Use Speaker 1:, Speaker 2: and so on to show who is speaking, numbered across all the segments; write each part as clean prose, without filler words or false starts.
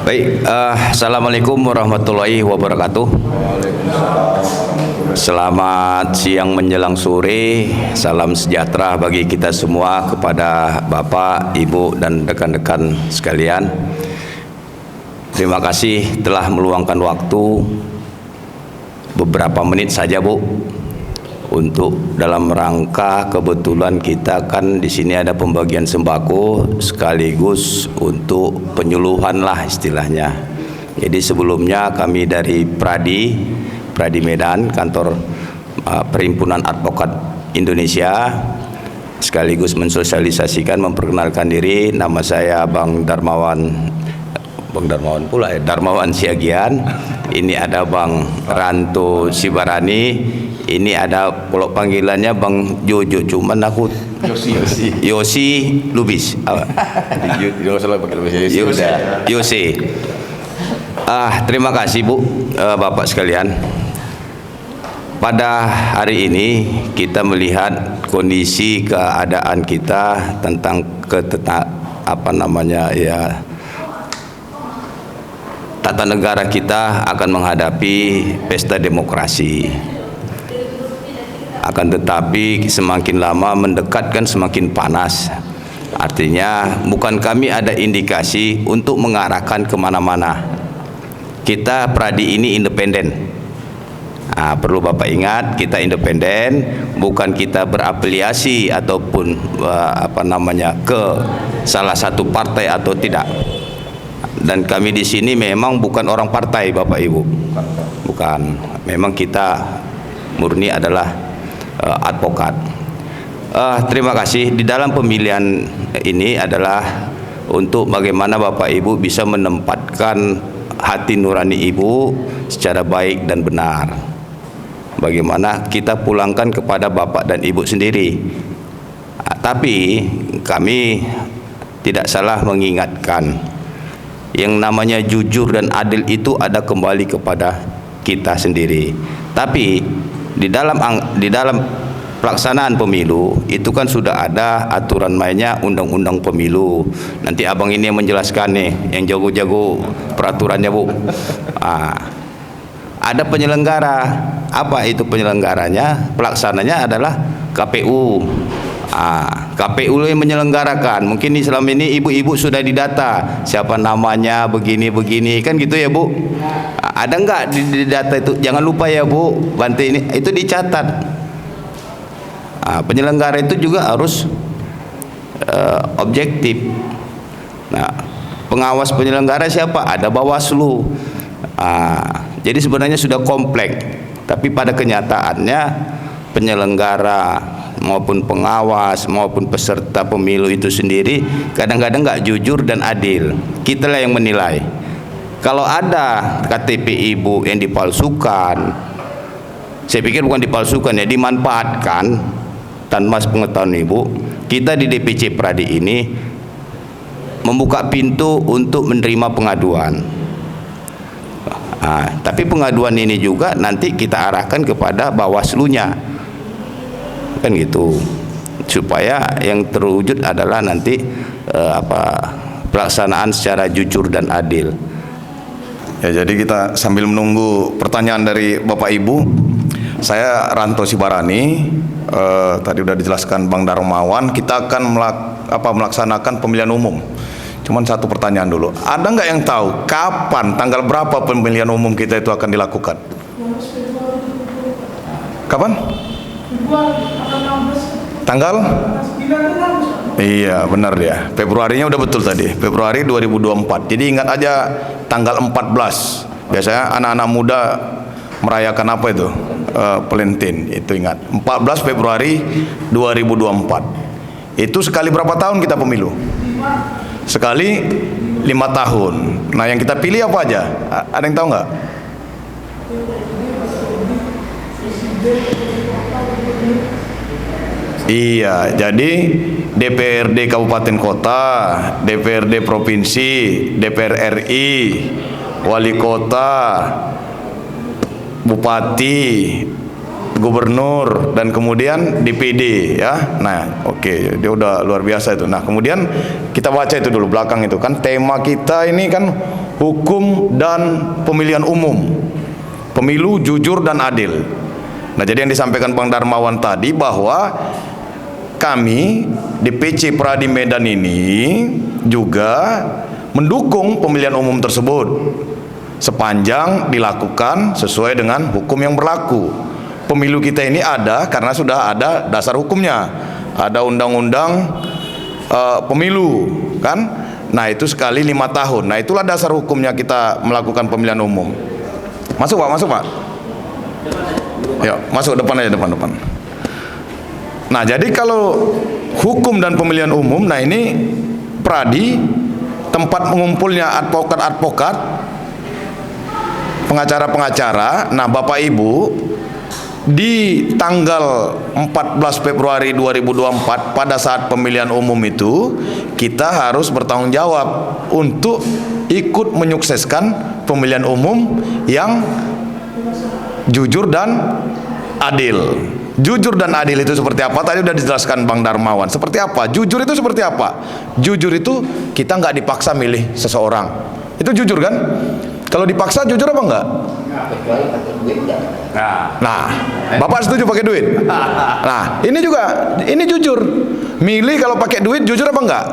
Speaker 1: Baik, Assalamualaikum warahmatullahi wabarakatuh. Selamat siang menjelang sore, salam sejahtera bagi kita semua kepada Bapak, Ibu, dan rekan-rekan sekalian. Terima kasih telah meluangkan waktu beberapa menit saja, Bu, untuk dalam rangka kebetulan kita kan di sini ada pembagian sembako sekaligus untuk penyuluhan lah istilahnya. Jadi sebelumnya kami dari Pradi Medan, kantor Perhimpunan Advokat Indonesia, sekaligus mensosialisasikan, memperkenalkan diri. Nama saya Darmawan Siagian. Ini ada Bang Ranto Sibarani. Ini ada kalau panggilannya Bang Jojo, cuman aku Yosi Lubis. Yosi. Terima kasih Bu, Bapak sekalian. Pada hari ini kita melihat kondisi keadaan kita tentang tata negara kita akan menghadapi pesta demokrasi. Akan tetapi semakin lama mendekat kan semakin panas. Artinya bukan kami ada indikasi untuk mengarahkan kemana-mana. Kita Pradi ini independen. Perlu Bapak ingat, kita independen, bukan kita berafiliasi ataupun ke salah satu partai atau tidak. Dan kami di sini memang bukan orang partai, Bapak Ibu. Bukan. Memang kita murni adalah advokat. Terima kasih. Di dalam pemilihan ini adalah untuk bagaimana Bapak Ibu bisa menempatkan hati nurani Ibu secara baik dan benar. Bagaimana kita pulangkan kepada Bapak dan Ibu sendiri. Tapi kami tidak salah mengingatkan, yang namanya jujur dan adil itu ada kembali kepada kita sendiri. Tapi di dalam pelaksanaan pemilu itu kan sudah ada aturan mainnya, undang-undang pemilu. Nanti abang ini yang menjelaskan nih, yang jago-jago peraturannya, Bu. Ada penyelenggara. Apa itu penyelenggaranya? Pelaksananya adalah KPU. KPU yang menyelenggarakan. Mungkin selama ini ibu-ibu sudah didata, siapa namanya, begini-begini, kan gitu ya, Bu. Ada enggak di data itu? Jangan lupa ya, Bu, bantu ini, itu dicatat. Penyelenggara itu juga harus objektif. Nah, pengawas penyelenggara siapa? Ada Bawaslu. Jadi sebenarnya sudah kompleks, tapi pada kenyataannya penyelenggara maupun pengawas maupun peserta pemilu itu sendiri kadang-kadang nggak jujur dan adil. Kitalah yang menilai. Kalau ada KTP ibu yang dipalsukan, saya pikir bukan dipalsukan ya, dimanfaatkan tanpa pengetahuan ibu, kita di DPC Pradi ini membuka pintu untuk menerima pengaduan. Tapi pengaduan ini juga nanti kita arahkan kepada Bawaslu-nya, kan gitu, supaya yang terwujud adalah nanti pelaksanaan secara jujur dan adil.
Speaker 2: Ya, jadi kita sambil menunggu pertanyaan dari Bapak Ibu, saya Ranto Sibarani. Tadi udah dijelaskan Bang Darmawan, kita akan melaksanakan pemilihan umum. Cuman satu pertanyaan dulu, ada nggak yang tahu kapan, tanggal berapa pemilihan umum kita itu akan dilakukan? Kapan? Tanggal? Iya, benar dia. Februarinya udah betul tadi. Februari 2024. Jadi ingat aja tanggal 14. Biasanya anak-anak muda merayakan apa itu? Valentine. Itu ingat. 14 Februari 2024. Itu sekali berapa tahun kita pemilu? Sekali 5 tahun. Nah, yang kita pilih apa aja? Ada yang tahu nggak? Iya, jadi DPRD Kabupaten Kota, DPRD Provinsi, DPR RI, Wali Kota, Bupati, Gubernur, dan kemudian DPD ya. Nah, oke, dia udah luar biasa itu. Nah, kemudian kita baca itu dulu belakang itu kan tema kita ini kan hukum dan pemilihan umum, pemilu jujur dan adil. Nah, jadi yang disampaikan Bang Darmawan tadi bahwa kami di PC Pradi Medan ini juga mendukung pemilihan umum tersebut sepanjang dilakukan sesuai dengan hukum yang berlaku. Pemilu kita ini ada karena sudah ada dasar hukumnya, ada undang-undang pemilu kan. Nah, itu sekali 5 tahun. Nah, itulah dasar hukumnya kita melakukan pemilihan umum. Masuk Pak, masuk Pak. Ya, masuk depan aja, depan. Nah, jadi kalau hukum dan pemilihan umum, nah ini Pradi tempat mengumpulnya advokat-advokat, pengacara-pengacara. Nah, Bapak Ibu, di tanggal 14 Februari 2024 pada saat pemilihan umum itu kita harus bertanggung jawab untuk ikut menyukseskan pemilihan umum yang jujur dan adil. Jujur dan adil itu seperti apa? Tadi sudah dijelaskan Bang Darmawan. Seperti apa? Jujur itu seperti apa? Jujur itu kita nggak dipaksa milih seseorang. Itu jujur kan? Kalau dipaksa jujur apa enggak? Nah, Bapak setuju pakai duit? Nah, ini juga, ini jujur. Milih kalau pakai duit jujur apa enggak?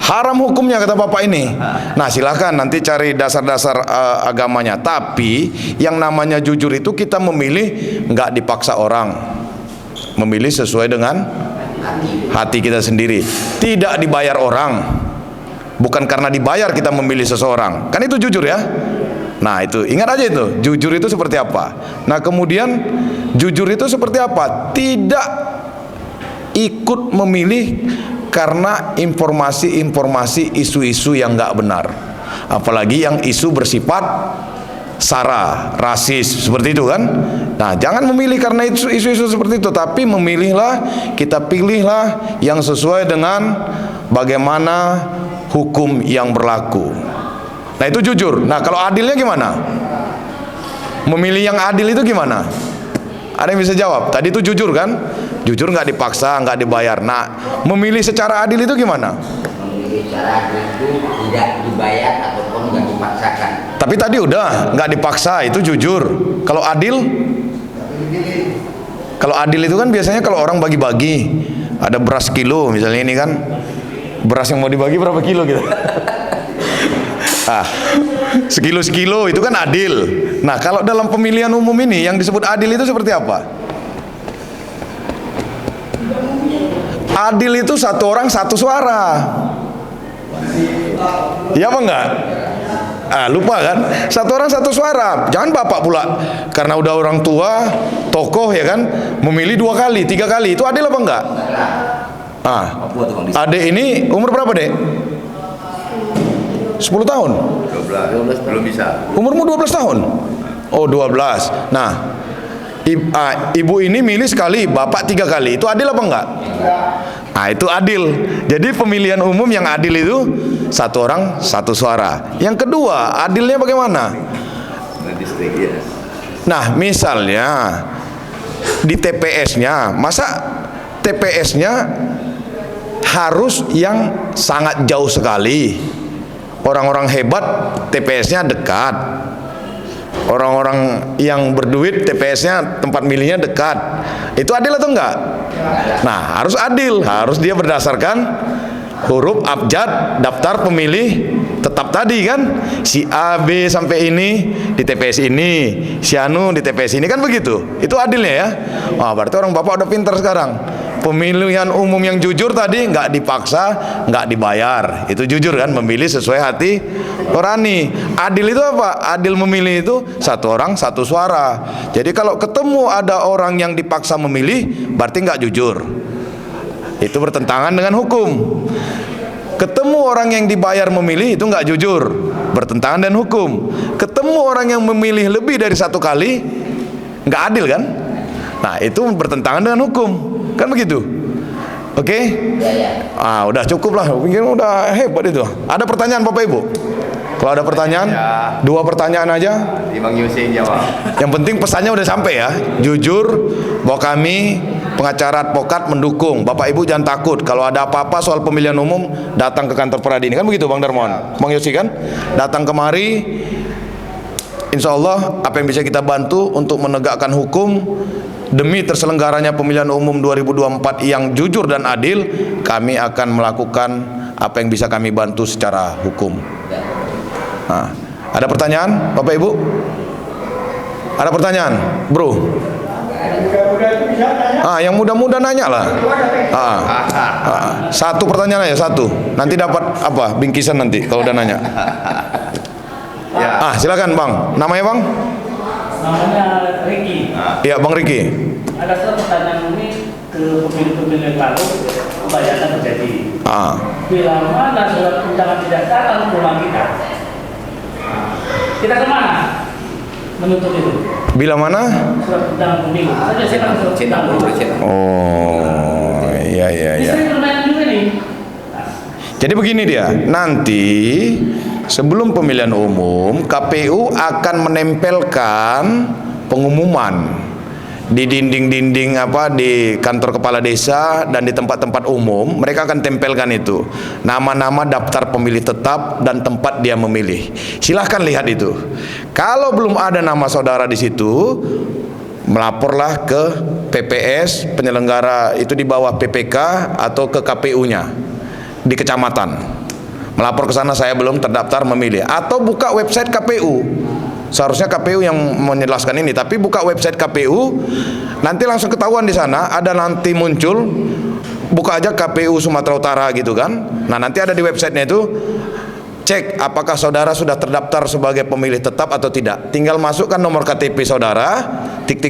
Speaker 2: Haram hukumnya kata Bapak ini. Nah, silakan nanti cari dasar-dasar agamanya. Tapi yang namanya jujur itu kita memilih nggak dipaksa orang, memilih sesuai dengan hati kita sendiri, tidak dibayar orang. Bukan karena dibayar kita memilih seseorang, kan itu jujur ya. Nah, itu ingat aja itu, jujur itu seperti apa. Nah, kemudian jujur itu seperti apa? Tidak ikut memilih karena informasi-informasi, isu-isu yang nggak benar, apalagi yang isu bersifat sara, rasis, seperti itu kan. Nah, jangan memilih karena isu-isu seperti itu, tapi memilihlah, kita pilihlah yang sesuai dengan bagaimana hukum yang berlaku. Nah, itu jujur. Nah, kalau adilnya gimana? Memilih yang adil itu gimana? Ada yang bisa jawab? Tadi itu jujur kan? Jujur nggak dipaksa, nggak dibayar. Nah, memilih secara adil itu gimana?
Speaker 3: Memilih secara adil itu tidak dibayar ataupun nggak dipaksakan.
Speaker 2: Tapi tadi udah nggak dipaksa, itu jujur. Kalau adil? Kalau adil itu kan biasanya kalau orang bagi-bagi, ada beras kilo misalnya ini kan, beras yang mau dibagi berapa kilo gitu? Sekilo itu kan adil. Nah, kalau dalam pemilihan umum ini yang disebut adil itu seperti apa? Adil itu satu orang satu suara. Iya apa enggak? Lupa kan? Satu orang satu suara. Jangan Bapak pula karena udah orang tua, tokoh ya kan, memilih 2 kali, 3 kali. Itu adil apa enggak? Adek ini umur berapa, Dek? 10 tahun?
Speaker 1: 12 belum bisa.
Speaker 2: Umurmu 12 tahun? Oh, 12. Nah, ibu ini milih sekali, bapak 3 kali. Itu adil apa enggak? Nah, itu adil. Jadi pemilihan umum yang adil itu satu orang satu suara. Yang kedua, adilnya bagaimana? Nah, misalnya di TPS-nya, masa TPS-nya harus yang sangat jauh sekali? Orang-orang hebat TPS-nya dekat, orang-orang yang berduit TPS-nya tempat milihnya dekat. Itu adil atau enggak? Nah, harus adil, harus dia berdasarkan huruf abjad daftar pemilih tetap tadi kan, si A, B sampai ini di TPS ini, si Anu di TPS ini, kan begitu. Itu adilnya ya. Berarti orang Bapak udah pintar sekarang. Pemilihan umum yang jujur tadi nggak dipaksa, nggak dibayar, itu jujur kan, memilih sesuai hati nurani. Adil itu apa? Adil memilih itu satu orang satu suara. Jadi kalau ketemu ada orang yang dipaksa memilih, berarti nggak jujur. Itu bertentangan dengan hukum. Ketemu orang yang dibayar memilih itu nggak jujur, bertentangan dengan hukum. Ketemu orang yang memilih lebih dari 1 kali, nggak adil kan? Nah, itu bertentangan dengan hukum. Kan begitu? Oke? Udah cukup lah. Mungkin udah hebat itu. Ada pertanyaan Bapak Ibu? Kalau ada pertanyaan, 2 pertanyaan aja.
Speaker 1: Bang Yusing jawab.
Speaker 2: Yang penting pesannya udah sampai ya. Jujur bahwa kami pengacara advokat mendukung. Bapak Ibu jangan takut, kalau ada apa-apa soal pemilihan umum datang ke kantor Pradi ini, kan begitu Bang Darmawan, Bang Yosi kan? Datang kemari, insya Allah apa yang bisa kita bantu untuk menegakkan hukum demi terselenggaranya pemilihan umum 2024 yang jujur dan adil. Kami akan melakukan apa yang bisa kami bantu secara hukum. Nah, ada pertanyaan Bapak Ibu? Ada pertanyaan Bro? Yang muda-muda nanya lah. Satu pertanyaan aja, satu. Nanti dapat apa? Bingkisan nanti kalau udah nanya. Silakan Bang. Namanya Bang?
Speaker 4: Namanya Ricky.
Speaker 2: Iya Bang Ricky.
Speaker 4: Ada satu pertanyaan ini ke pemilih-pemilih lalu, kebanyakan terjadi. Bila mana surat undangan tidak datang ke rumah kita? Kita kemana menuntut itu?
Speaker 2: Bila mana?
Speaker 4: Surat undangan pemilu. Saja saya kan surat undangan pemilu.
Speaker 2: Oh, iya.
Speaker 4: Bisa pertanyaan juga nih.
Speaker 2: Jadi begini dia, nanti sebelum pemilihan umum KPU akan menempelkan pengumuman di dinding-dinding di kantor kepala desa dan di tempat-tempat umum. Mereka akan tempelkan itu nama-nama daftar pemilih tetap dan tempat dia memilih. Silahkan lihat itu. Kalau belum ada nama saudara di situ, melaporlah ke PPS penyelenggara itu di bawah PPK atau ke KPU-nya di kecamatan. Melapor ke sana, saya belum terdaftar memilih, atau buka website KPU. Seharusnya KPU yang menjelaskan ini, tapi buka website KPU, nanti langsung ketahuan di sana. Ada nanti muncul, buka aja KPU Sumatera Utara gitu kan. Nah nanti ada di websitenya itu, cek apakah saudara sudah terdaftar sebagai pemilih tetap atau tidak. Tinggal masukkan nomor KTP saudara, tik,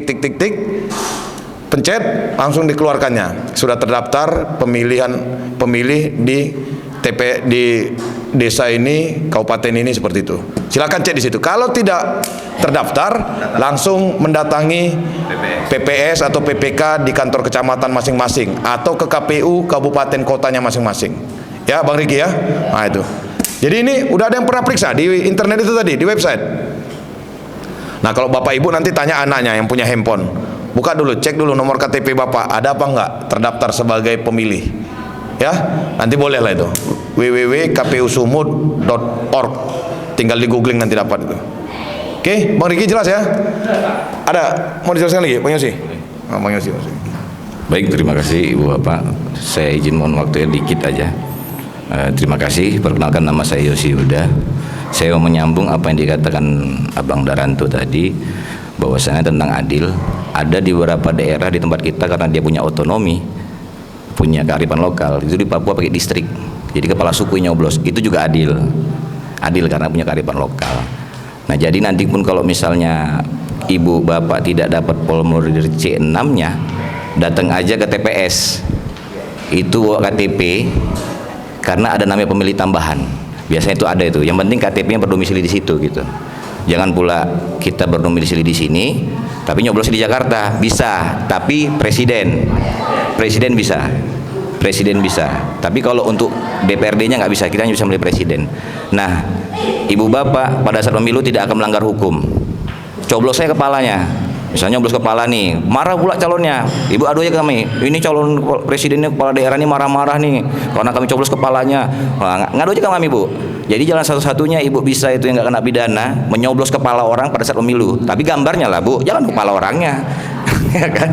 Speaker 2: pencet, langsung dikeluarkannya. Sudah terdaftar pemilih di desa ini, kabupaten ini, seperti itu. Silakan cek di situ. Kalau tidak terdaftar, langsung mendatangi PPS atau PPK di kantor kecamatan masing-masing atau ke KPU kabupaten kotanya masing-masing. Ya, Bang Riki ya. Nah itu. Jadi ini udah ada yang pernah periksa di internet itu tadi, di website. Nah kalau Bapak Ibu nanti tanya anaknya yang punya handphone, buka dulu, cek dulu nomor KTP Bapak, ada apa enggak terdaftar sebagai pemilih. Ya, nanti boleh lah itu, www.kpusumut.org, tinggal di googling nanti dapat itu. Oke, Bang Riki jelas ya? Ada mau dijelaskan lagi, Bang Yosi? Bang Yosi.
Speaker 1: Baik, terima kasih Ibu Bapak. Saya izin mohon waktunya dikit aja. Terima kasih. Perkenalkan, nama saya Yosi Huda. Saya mau menyambung apa yang dikatakan Abang Daranto tadi, bahwasanya tentang adil. Ada di beberapa daerah di tempat kita karena dia punya otonomi, punya kearifan lokal. Itu di Papua pakai distrik. Jadi kepala suku nyoblos, itu juga adil. Adil karena punya kearifan lokal. Nah, jadi nanti pun kalau misalnya Ibu Bapak tidak dapat formulir C6-nya, datang aja ke TPS. Itu KTP, karena ada namanya pemilih tambahan. Biasanya itu ada itu. Yang penting KTP-nya berdomisili di situ gitu. Jangan pula kita berdomisili di sini, tapi nyoblos di Jakarta bisa, tapi presiden bisa. Presiden bisa. Tapi kalau untuk DPRD-nya nggak bisa, kita hanya bisa memilih presiden. Nah, Ibu Bapak pada saat pemilu tidak akan melanggar hukum. Coblos saya kepalanya. Misalnya nyoblos kepala nih, marah pula calonnya. Ibu adu aja ke kami. Ini calon presidennya kepala daerah nih marah-marah nih karena kami coblos kepalanya. Nah, ngadu aja ke kami, Bu. Jadi jalan satu-satunya Ibu bisa itu yang nggak kena pidana, menyoblos kepala orang pada saat pemilu. Tapi gambarnya lah, Bu, jangan kepala orangnya. Ya kan?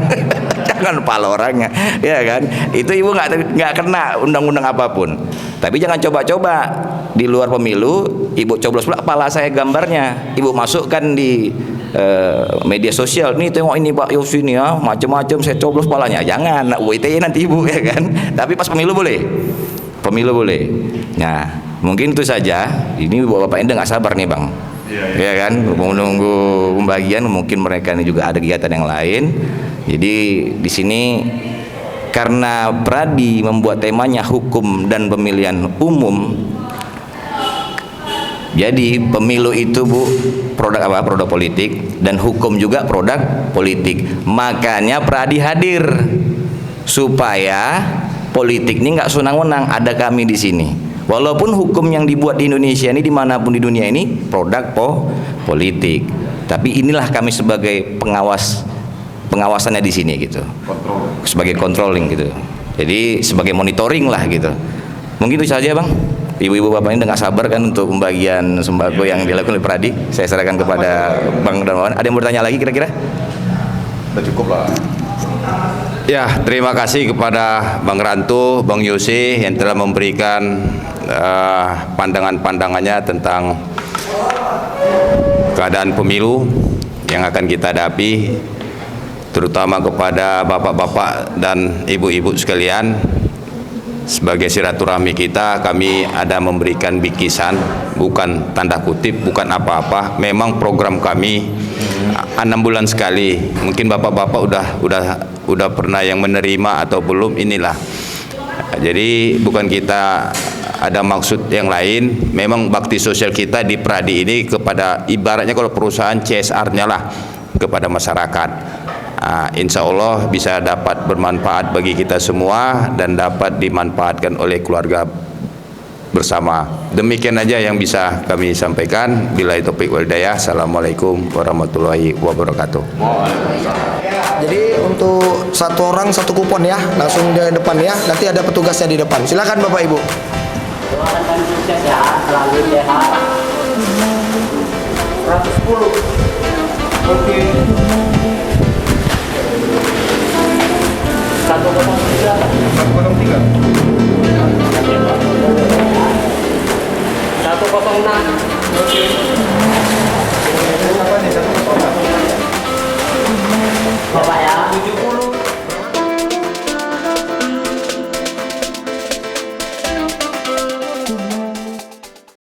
Speaker 1: Jangan kepala orangnya, ya kan? Itu Ibu nggak kena undang-undang apapun. Tapi jangan coba-coba di luar pemilu Ibu coblos pula kepala saya gambarnya. Ibu masukkan di media sosial, nih tengok ini Pak Yosi nih ya, macam-macam saya coblos kepalanya. Jangan, UIT nanti Ibu, ya kan? Tapi pas pemilu boleh. Pemilu boleh. Nah, mungkin itu saja. Ini Bapak Enda nggak sabar nih Bang. Ya kan, menunggu pembagian, mungkin mereka ini juga ada kegiatan yang lain. Jadi di sini karena Pradi membuat temanya hukum dan pemilihan umum, jadi pemilu itu, Bu, produk apa? Produk politik, dan hukum juga produk politik. Makanya Pradi hadir supaya politik ini nggak senang-senang. Ada kami di sini. Walaupun hukum yang dibuat di Indonesia ini dimanapun di dunia ini produk politik, tapi inilah kami sebagai pengawas pengawasannya di sini gitu. Sebagai controlling gitu. Jadi sebagai monitoring lah gitu. Mungkin itu saja Bang. Ibu-ibu bapak ini nggak sabar kan untuk pembagian sembako yang dilakukan oleh Pradi. Saya serahkan kepada Bang Darmawan. Ada yang mau bertanya lagi kira-kira?
Speaker 2: Sudah cukup lah.
Speaker 1: Ya, terima kasih kepada Bang Rantu, Bang Yose yang telah memberikan pandangan-pandangannya tentang keadaan pemilu yang akan kita hadapi, terutama kepada bapak-bapak dan ibu-ibu sekalian. Sebagai silaturahmi kita, kami ada memberikan bikisan, bukan tanda kutip, bukan apa-apa. Memang program kami 6 bulan sekali. Mungkin bapak-bapak udah pernah yang menerima atau belum, inilah. Jadi bukan kita ada maksud yang lain. Memang bakti sosial kita di Pradi ini kepada, ibaratnya kalau perusahaan CSR-nya lah kepada masyarakat. Insya Allah bisa dapat bermanfaat bagi kita semua dan dapat dimanfaatkan oleh keluarga bersama. Demikian aja yang bisa kami sampaikan. Billahi taufiq wal hidayah. Assalamualaikum warahmatullahi wabarakatuh.
Speaker 5: Jadi untuk satu orang satu kupon ya, langsung di depan ya. Nanti ada petugasnya di depan. Silakan Bapak Ibu.
Speaker 4: Doakan kami sukses ya, selalu sehat. 110. Oke. 103. 106.